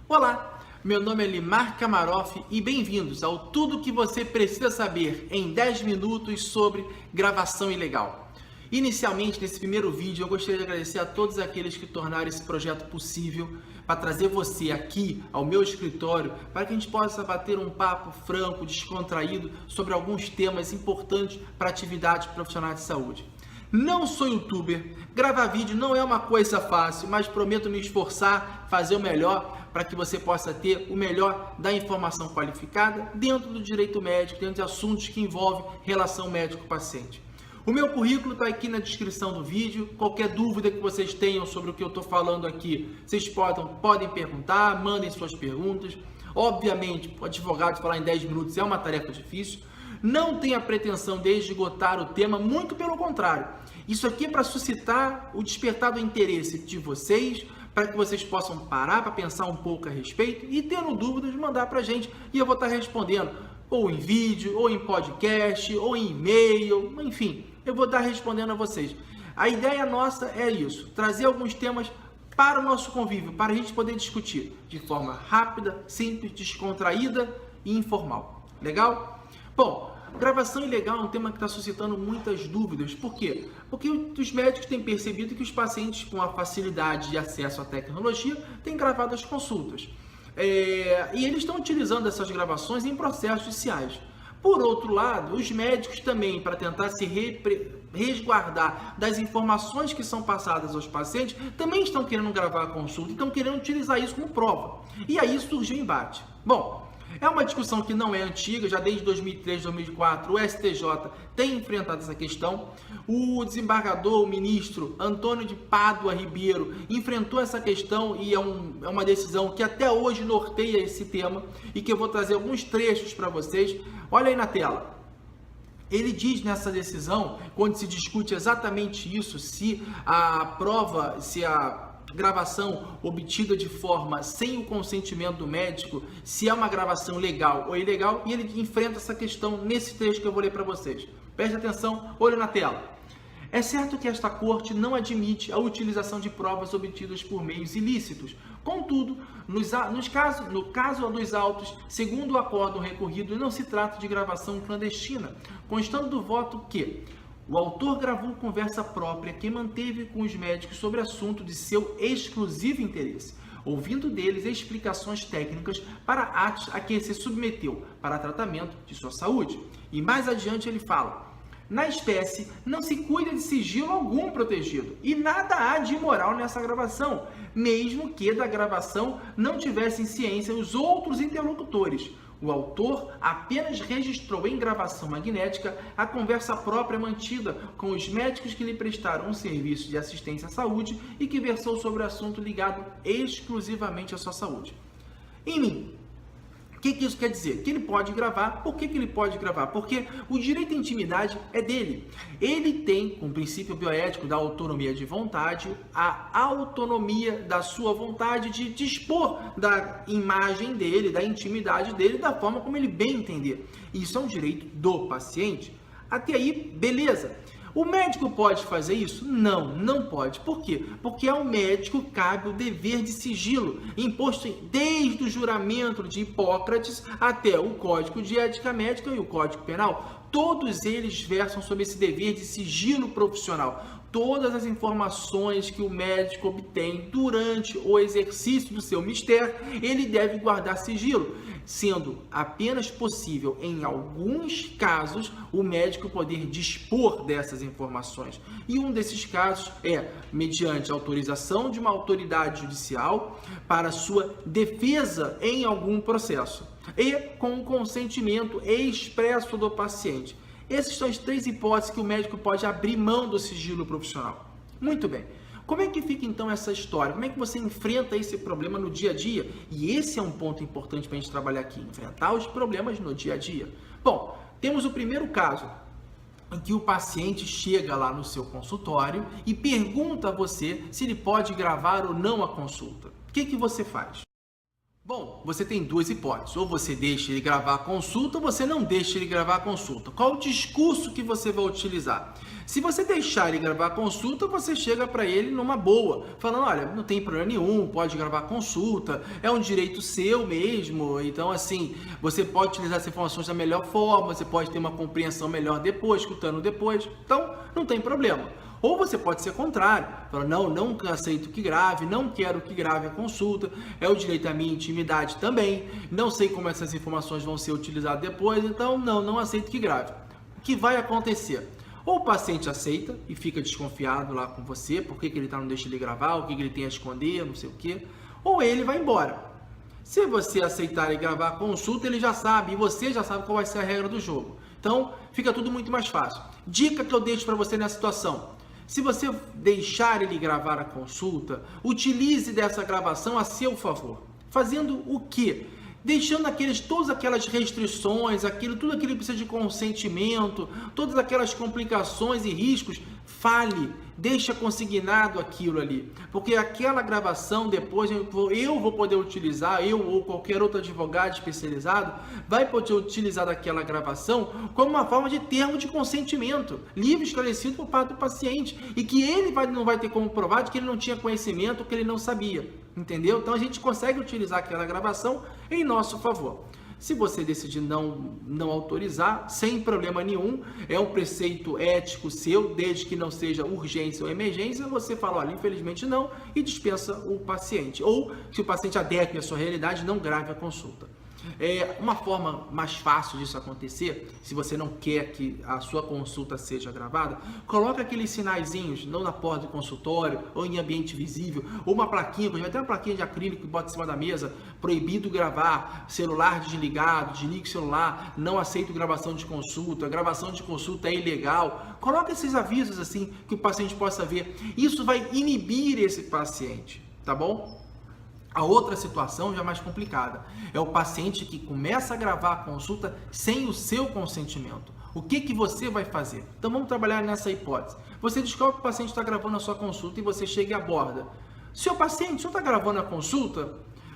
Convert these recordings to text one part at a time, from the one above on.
Olá, meu nome é Limar Kamaroff e bem-vindos ao Tudo que você precisa saber em 10 minutos sobre gravação ilegal. Inicialmente, nesse primeiro vídeo, eu gostaria de agradecer a todos aqueles que tornaram esse projeto possível para trazer você aqui ao meu escritório para que a gente possa bater um papo franco, descontraído sobre alguns temas importantes para atividades profissionais de saúde. Não sou youtuber, gravar vídeo não é uma coisa fácil, mas prometo me esforçar, fazer o melhor para que você possa ter o melhor da informação qualificada dentro do direito médico, dentro de assuntos que envolvem relação médico-paciente. O meu currículo está aqui na descrição do vídeo. Qualquer dúvida que vocês tenham sobre o que eu estou falando aqui, vocês podem perguntar, mandem suas perguntas. Obviamente, o advogado falar em 10 minutos é uma tarefa difícil. Não tenho a pretensão de esgotar o tema, muito pelo contrário. Isso aqui é para suscitar o despertar do interesse de vocês, para que vocês possam parar para pensar um pouco a respeito e, tendo dúvidas, mandar para a gente e eu vou estar respondendo, ou em vídeo, ou em podcast, ou em e-mail, enfim, eu vou estar respondendo a vocês. A ideia nossa é isso, trazer alguns temas para o nosso convívio, para a gente poder discutir de forma rápida, simples, descontraída e informal. Legal? Bom, gravação ilegal é um tema que está suscitando muitas dúvidas. Por quê? Porque os médicos têm percebido que os pacientes com a facilidade de acesso à tecnologia têm gravado as consultas. E eles estão utilizando essas gravações em processos judiciais. Por outro lado, os médicos também, para tentar se resguardar das informações que são passadas aos pacientes, também estão querendo gravar a consulta e estão querendo utilizar isso como prova. E aí surgiu o embate. Bom, é uma discussão que não é antiga, já desde 2003, 2004, o STJ tem enfrentado essa questão. O desembargador, o ministro Antônio de Pádua Ribeiro, enfrentou essa questão e é uma decisão que até hoje norteia esse tema e que eu vou trazer alguns trechos para vocês. Olha aí na tela. Ele diz nessa decisão, quando se discute exatamente isso, se a gravação obtida de forma sem o consentimento do médico, se é uma gravação legal ou ilegal, e ele enfrenta essa questão nesse trecho que eu vou ler para vocês. Preste atenção, olho na tela. É certo que esta corte não admite a utilização de provas obtidas por meios ilícitos. Contudo, no caso dos autos, segundo o acórdão recorrido, não se trata de gravação clandestina, constando do voto que o autor gravou conversa própria que manteve com os médicos sobre assunto de seu exclusivo interesse, ouvindo deles explicações técnicas para atos a que se submeteu para tratamento de sua saúde. E mais adiante ele fala: na espécie, não se cuida de sigilo algum protegido, e nada há de imoral nessa gravação, mesmo que da gravação não tivessem ciência os outros interlocutores. O autor apenas registrou em gravação magnética a conversa própria mantida com os médicos que lhe prestaram um serviço de assistência à saúde e que versou sobre o assunto ligado exclusivamente à sua saúde. Em mim, o que isso quer dizer? Que ele pode gravar. Por que ele pode gravar? Porque o direito à intimidade é dele. Ele tem, com o princípio bioético da autonomia de vontade, a autonomia da sua vontade de dispor da imagem dele, da intimidade dele, da forma como ele bem entender. Isso é um direito do paciente. Até aí, beleza. O médico pode fazer isso? Não, não pode. Por quê? Porque ao médico cabe o dever de sigilo, imposto desde o juramento de Hipócrates até o Código de Ética Médica e o Código Penal. Todos eles versam sobre esse dever de sigilo profissional. Todas as informações que o médico obtém durante o exercício do seu mistério, ele deve guardar sigilo, sendo apenas possível, em alguns casos, o médico poder dispor dessas informações. E um desses casos é mediante autorização de uma autoridade judicial para sua defesa em algum processo e com o consentimento expresso do paciente. Essas são as três hipóteses que o médico pode abrir mão do sigilo profissional. Muito bem. Como é que fica então essa história? Como é que você enfrenta esse problema no dia a dia? E esse é um ponto importante para a gente trabalhar aqui, enfrentar os problemas no dia a dia. Bom, temos o primeiro caso, em que o paciente chega lá no seu consultório e pergunta a você se ele pode gravar ou não a consulta. O que você faz? Bom, você tem duas hipóteses. Ou você deixa ele gravar a consulta, ou você não deixa ele gravar a consulta. Qual o discurso que você vai utilizar? Se você deixar ele gravar a consulta, você chega para ele numa boa, falando, olha, não tem problema nenhum, pode gravar a consulta, é um direito seu mesmo, então assim, você pode utilizar as informações da melhor forma, você pode ter uma compreensão melhor depois, escutando depois, então não tem problema. Ou você pode ser contrário, falar, não aceito que grave, não quero que grave a consulta, é o direito à minha intimidade também, não sei como essas informações vão ser utilizadas depois, então não aceito que grave. O que vai acontecer? Ou o paciente aceita e fica desconfiado lá com você, por que ele não deixa ele gravar, o que ele tem a esconder, não sei o quê, ou ele vai embora. Se você aceitar e gravar a consulta, ele já sabe, e você já sabe qual vai ser a regra do jogo. Então, fica tudo muito mais fácil. Dica que eu deixo para você nessa situação. Se você deixar ele gravar a consulta, utilize dessa gravação a seu favor. Fazendo o quê? Deixando todas aquelas restrições, tudo aquilo que precisa de consentimento, todas aquelas complicações e riscos, fale, deixa consignado aquilo ali, porque aquela gravação depois eu vou poder utilizar, eu ou qualquer outro advogado especializado vai poder utilizar aquela gravação como uma forma de termo de consentimento, livre, esclarecido por parte do paciente, e que ele não vai ter como provar de que ele não tinha conhecimento, que ele não sabia, entendeu? Então a gente consegue utilizar aquela gravação em nosso favor. Se você decidir não autorizar, sem problema nenhum, é um preceito ético seu, desde que não seja urgência ou emergência, você fala, olha, infelizmente não, e dispensa o paciente. Ou, se o paciente adequa à sua realidade, não grave a consulta. Uma forma mais fácil disso acontecer, se você não quer que a sua consulta seja gravada, coloca aqueles sinaizinhos, não na porta do consultório, ou em ambiente visível, ou uma plaquinha, vai ter uma plaquinha de acrílico que bota em cima da mesa, proibido gravar, celular desligado, desligue o celular, não aceito gravação de consulta, gravação de consulta é ilegal. Coloca esses avisos assim, que o paciente possa ver. Isso vai inibir esse paciente, tá bom? A outra situação já mais complicada é o paciente que começa a gravar a consulta sem o seu consentimento. O que você vai fazer? Então vamos trabalhar nessa hipótese. Você descobre que o paciente está gravando a sua consulta e você chega e aborda. Seu paciente, o senhor está gravando a consulta?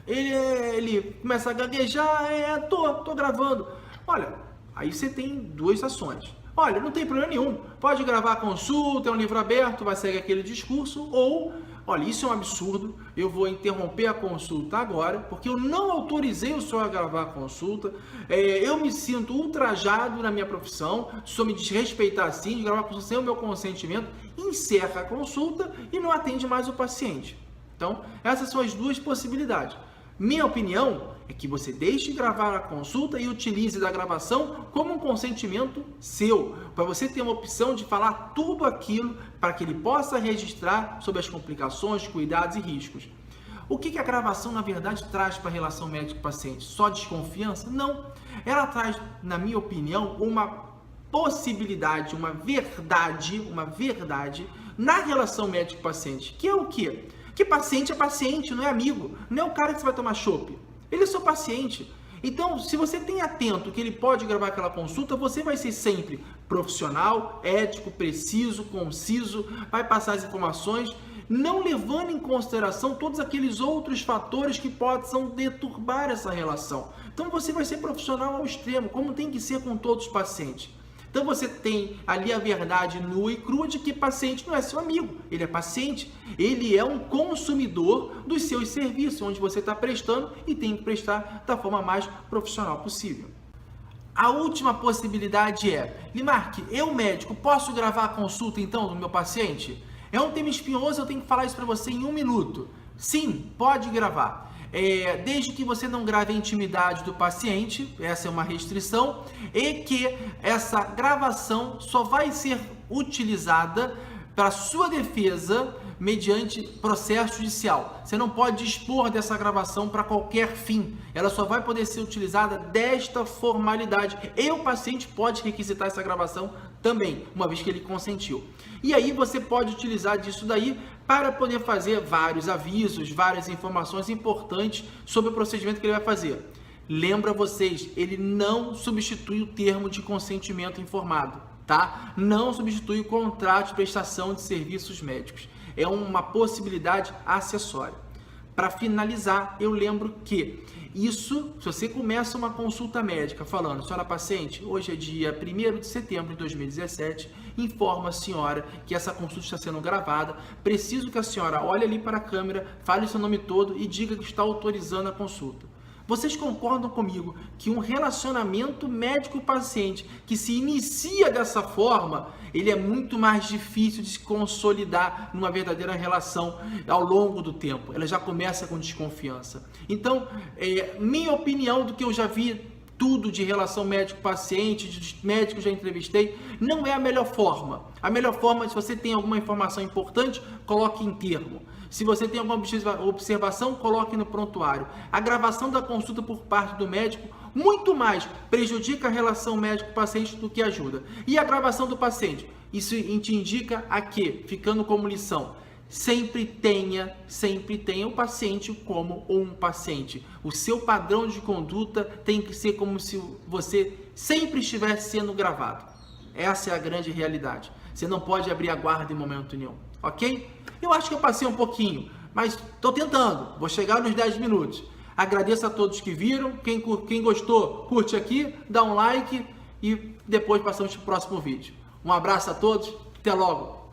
Ele começa a gaguejar, tô gravando. Olha, aí você tem duas ações. Olha, não tem problema nenhum, pode gravar a consulta, é um livro aberto, vai seguir aquele discurso, ou, olha, isso é um absurdo, eu vou interromper a consulta agora, porque eu não autorizei o senhor a gravar a consulta, eu me sinto ultrajado na minha profissão, se o senhor me desrespeitar assim, de gravar a consulta sem o meu consentimento, encerra a consulta e não atende mais o paciente. Então, essas são as duas possibilidades. Minha opinião é que você deixe gravar a consulta e utilize da gravação como um consentimento seu, para você ter uma opção de falar tudo aquilo para que ele possa registrar sobre as complicações, cuidados e riscos. O que a gravação, na verdade, traz para a relação médico-paciente? Só desconfiança? Não. Ela traz, na minha opinião, uma possibilidade, uma verdade na relação médico-paciente, que é o quê? Que paciente é paciente, não é amigo. Não é o cara que você vai tomar chopp. Ele é seu paciente. Então, se você tem atento que ele pode gravar aquela consulta, você vai ser sempre profissional, ético, preciso, conciso, vai passar as informações, não levando em consideração todos aqueles outros fatores que possam deturbar essa relação. Então, você vai ser profissional ao extremo, como tem que ser com todos os pacientes. Então você tem ali a verdade nua e crua de que paciente não é seu amigo, ele é paciente, ele é um consumidor dos seus serviços, onde você está prestando e tem que prestar da forma mais profissional possível. A última possibilidade é, Limark, eu médico, posso gravar a consulta então do meu paciente? É um tema espinhoso, eu tenho que falar isso para você em 1 minuto. Sim, pode gravar. Desde que você não grave a intimidade do paciente, essa é uma restrição, e que essa gravação só vai ser utilizada para sua defesa mediante processo judicial. Você não pode dispor dessa gravação para qualquer fim. Ela só vai poder ser utilizada desta formalidade. E o paciente pode requisitar essa gravação também, uma vez que ele consentiu. E aí você pode utilizar disso daí para poder fazer vários avisos, várias informações importantes sobre o procedimento que ele vai fazer. Lembra vocês, ele não substitui o termo de consentimento informado, tá? Não substitui o contrato de prestação de serviços médicos. É uma possibilidade acessória. Para finalizar, eu lembro que isso, se você começa uma consulta médica falando, senhora paciente, hoje é dia 1º de setembro de 2017, informa a senhora que essa consulta está sendo gravada, preciso que a senhora olhe ali para a câmera, fale o seu nome todo e diga que está autorizando a consulta. Vocês concordam comigo que um relacionamento médico-paciente que se inicia dessa forma, ele é muito mais difícil de se consolidar numa verdadeira relação ao longo do tempo. Ela já começa com desconfiança. Então, minha opinião do que eu já vi tudo de relação médico-paciente, dos médicos que já entrevistei, não é a melhor forma. A melhor forma, se você tem alguma informação importante, coloque em termo. Se você tem alguma observação, coloque no prontuário. A gravação da consulta por parte do médico muito mais prejudica a relação médico-paciente do que ajuda. E a gravação do paciente? Isso te indica a quê? Ficando como lição. Sempre tenha o paciente como um paciente. O seu padrão de conduta tem que ser como se você sempre estivesse sendo gravado. Essa é a grande realidade. Você não pode abrir a guarda em momento nenhum, ok? Eu acho que eu passei um pouquinho, mas estou tentando. Vou chegar nos 10 minutos. Agradeço a todos que viram. Quem gostou, curte aqui, dá um like e depois passamos para o próximo vídeo. Um abraço a todos. Até logo.